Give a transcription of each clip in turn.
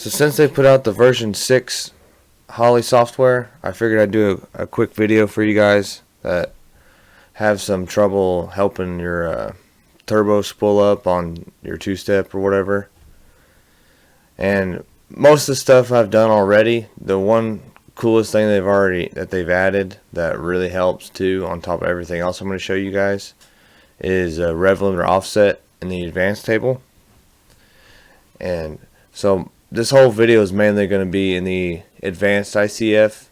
So since they put out the version 6 Holley software, I figured I'd do a quick video for you guys that have some trouble helping your turbo spool up on your two-step or whatever. And most of the stuff I've done already. The one coolest thing they've added that really helps too, on top of everything else I'm going to show you guys, is a rev limiter offset in the advanced table. And so this whole video is mainly going to be in the advanced ICF.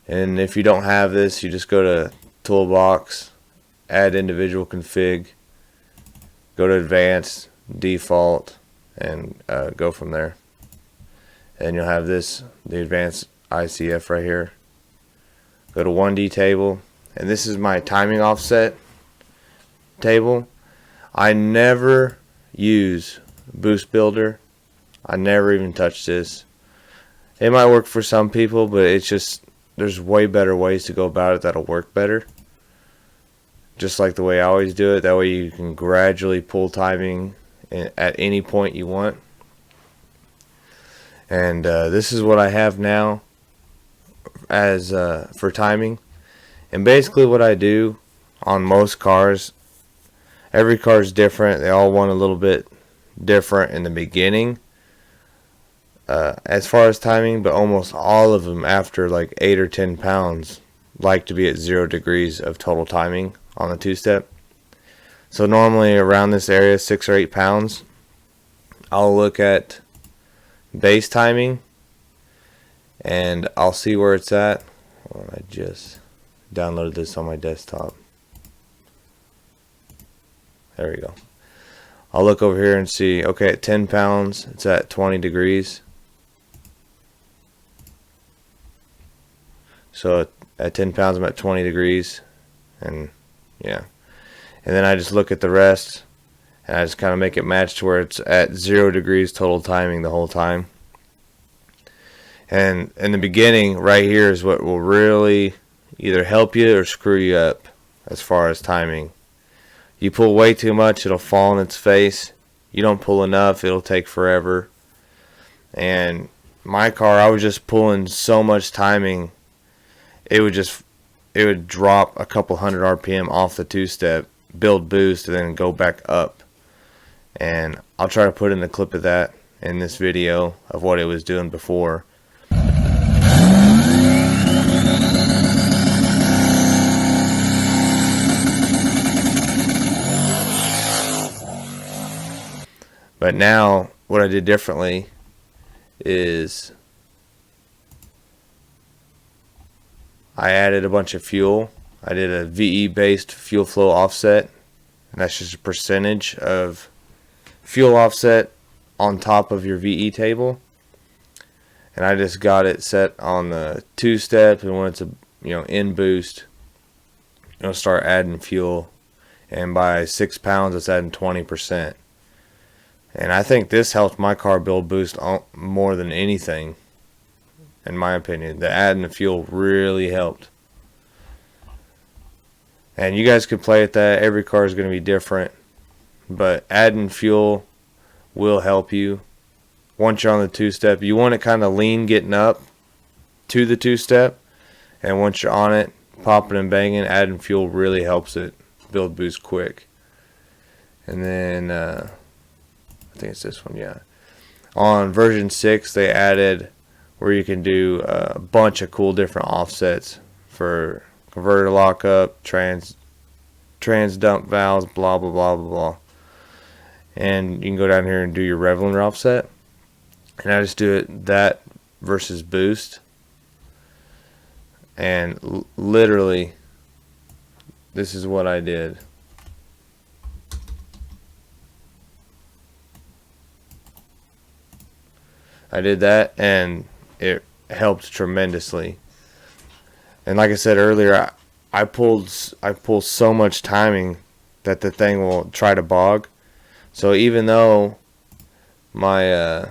And if you don't have this, you just go to toolbox, add individual config, go to advanced, default, and go from there. And you'll have this, the advanced ICF right here. Go to 1D table, and this is my timing offset table. I never use Boost Builder. I never even touch this. It might work for some people, but it's just, there's way better ways to go about it that'll work better. Just like the way I always do it. That way you can gradually pull timing at any point you want. And this is what I have now as for timing. And basically what I do on most cars, every car is different. They all want a little bit different in the beginning as far as timing, but almost all of them after like 8 or 10 pounds like to be at 0 degrees of total timing on the two-step. So normally around this area, 6 or 8 pounds, I'll look at base timing and I'll see where it's at. Well, I just downloaded this on my desktop. There we go. I'll look over here and see, okay, at 10 pounds it's at 20 degrees. So at 10 pounds I'm at 20 degrees, and yeah. And then I just look at the rest and I just kind of make it match to where it's at 0 degrees total timing the whole time. And in the beginning right here is what will really either help you or screw you up as far as timing. You pull way too much, it'll fall on its face. You don't pull enough, it'll take forever. And my car, I was just pulling so much timing, it would drop a couple hundred RPM off the two-step, build boost, and then go back up. And I'll try to put in a clip of that in this video of what it was doing before. But now what I did differently is I added a bunch of fuel. I did a VE based fuel flow offset, and that's just a percentage of fuel offset on top of your VE table. And I just got it set on the two-step, and when it's in boost, it'll start adding fuel, and by 6 pounds it's adding 20%. And I think this helped my car build boost more than anything, in my opinion. The adding the fuel really helped. And you guys could play at that. Every car is going to be different, but adding fuel will help you. Once you're on the two-step, you want it kind of lean getting up to the two-step, and once you're on it, popping and banging, adding fuel really helps it build boost quick. And then I think it's this one, yeah. On version 6, they added where you can do a bunch of cool different offsets for converter lockup, trans dump valves, blah blah blah blah blah. And you can go down here and do your rev limiter offset. And I just do it that versus boost. And literally, this is what I did. I did that, and it helped tremendously. And like I said earlier, I pull so much timing that the thing will try to bog. So even though my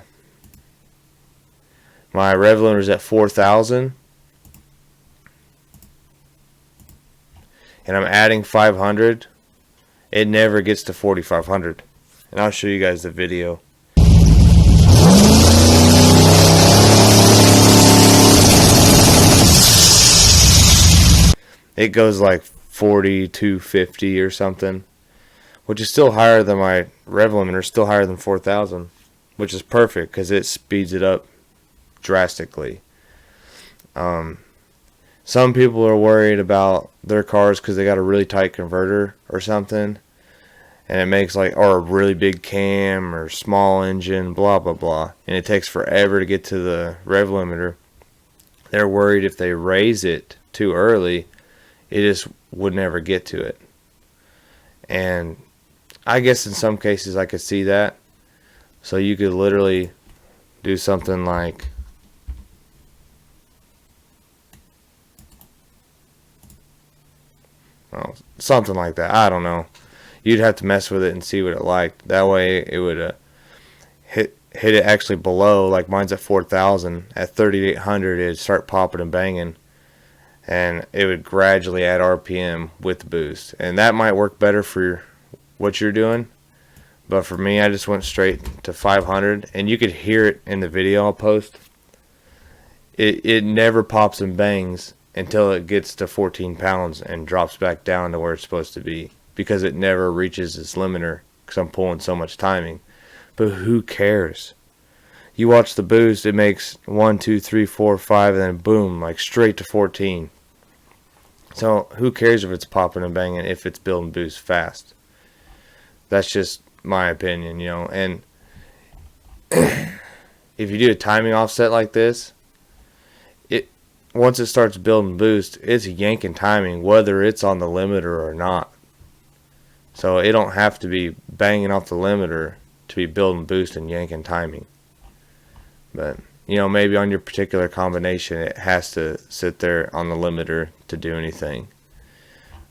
my rev limiter is at 4,000, and I'm adding 500, it never gets to 4,500. And I'll show you guys the video. it goes like 4250 or something, which is still higher than my rev limiter, still higher than 4000, which is perfect because it speeds it up drastically. Some people are worried about their cars because they got a really tight converter or something, and it makes like, or a really big cam or small engine, blah blah blah, and it takes forever to get to the rev limiter. They're worried if they raise it too early, it just would never get to it. And I guess in some cases I could see that. So you could literally do something like, well, something like that. I don't know. You'd have to mess with it and see what it liked. That way it would hit it actually below, like mine's at 4000. At 3800 it'd start popping and banging, and it would gradually add RPM with the boost. And that might work better for what you're doing, but for me, I just went straight to 500, and you could hear it in the video I'll post. It never pops and bangs until it gets to 14 pounds and drops back down to where it's supposed to be, because it never reaches its limiter because I'm pulling so much timing. But who cares? You watch the boost, it makes 1, 2, 3, 4, 5, and then boom, like straight to 14. So who cares if it's popping and banging if it's building boost fast? That's just my opinion, you know. And if you do a timing offset like this, once it starts building boost, it's yanking timing whether it's on the limiter or not. So it don't have to be banging off the limiter to be building boost and yanking timing. But, you know, maybe on your particular combination it has to sit there on the limiter to do anything.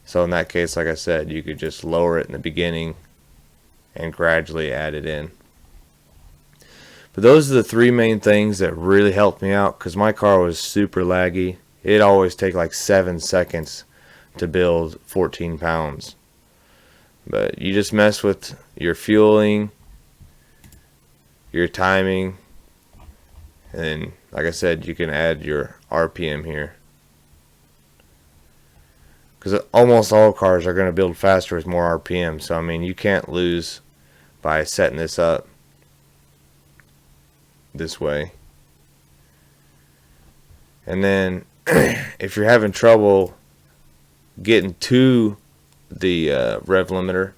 So in that case, like I said, you could just lower it in the beginning and gradually add it in. But those are the three main things that really helped me out, because my car was super laggy. It always take like 7 seconds to build 14 pounds. But you just mess with your fueling, your timing, and like I said, you can add your RPM here. Because almost all cars are going to build faster with more RPM. So I mean, you can't lose by setting this up this way. And then if you're having trouble getting to the rev limiter,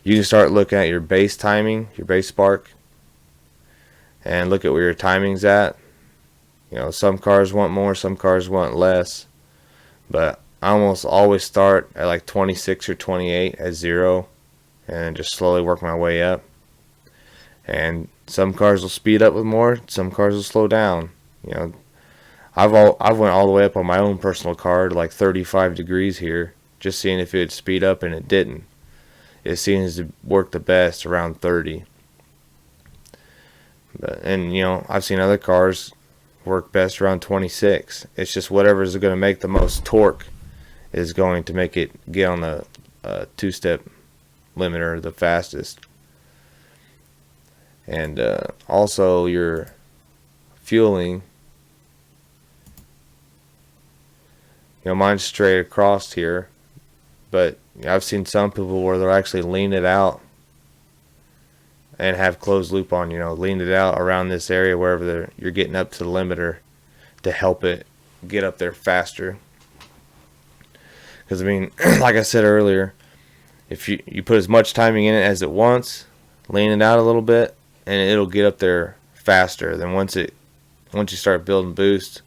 you can start looking at your base timing, your base spark, and look at where your timing's at. You know, some cars want more, some cars want less, but I almost always start at like 26 or 28 at 0 and just slowly work my way up. And some cars will speed up with more, some cars will slow down. You know, I've went all the way up on my own personal car to like 35 degrees here, just seeing if it would speed up, and it didn't. It seems to work the best around 30. And you know, I've seen other cars work best around 26. It's just whatever is going to make the most torque is going to make it get on the two-step limiter the fastest. And also your fueling. You know, mine's straight across here, but I've seen some people where they'll actually lean it out and have closed loop on, you know, lean it out around this area wherever you're getting up to the limiter to help it get up there faster. Because I mean, like I said earlier, if you put as much timing in it as it wants, lean it out a little bit, and it'll get up there faster. Then once you start building boost,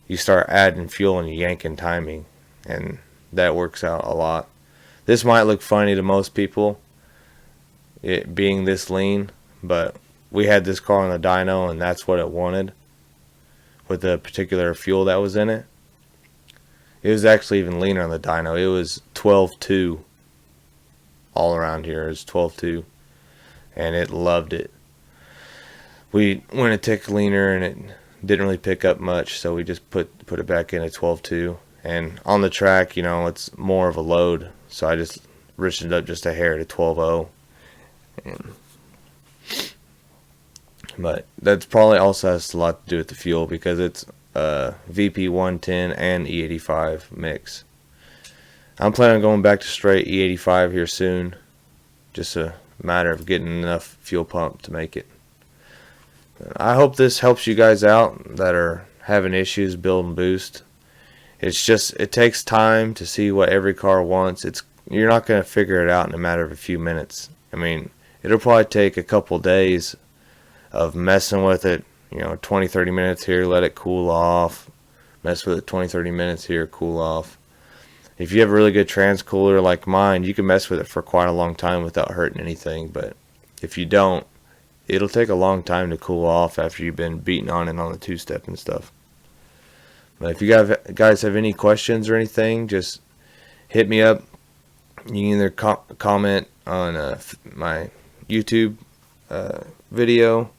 you start adding fuel and yanking timing, and that works out a lot. This might look funny to most people, it being this lean, but we had this car on the dyno and that's what it wanted with the particular fuel that was in it. It was actually even leaner on the dyno. It was 12.2 all around here. It was 12.2, and it loved it. We went a tick leaner and it didn't really pick up much, so we just put it back in at 12.2. And on the track, you know, it's more of a load, so I just riched it up just a hair to 12.0. But that's probably also has a lot to do with the fuel, because it's VP 110 and E85 mix. I'm planning on going back to straight E85 here soon. Just a matter of getting enough fuel pump to make it. I hope this helps you guys out that are having issues building boost. It takes time to see what every car wants. You're not going to figure it out in a matter of a few minutes. I mean, it'll probably take a couple days of messing with it, 20-30 minutes here, let it cool off, mess with it 20-30 minutes here, cool off. If you have a really good transcooler like mine, you can mess with it for quite a long time without hurting anything. But if you don't, it'll take a long time to cool off after you've been beating on it on the two-step and stuff. But if you guys have any questions or anything, just hit me up. You can either comment on my YouTube video,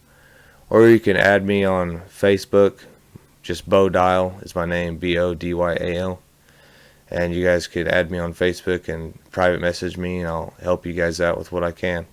or you can add me on Facebook. Just Bodyal is my name, Bodyal. And you guys could add me on Facebook and private message me, and I'll help you guys out with what I can.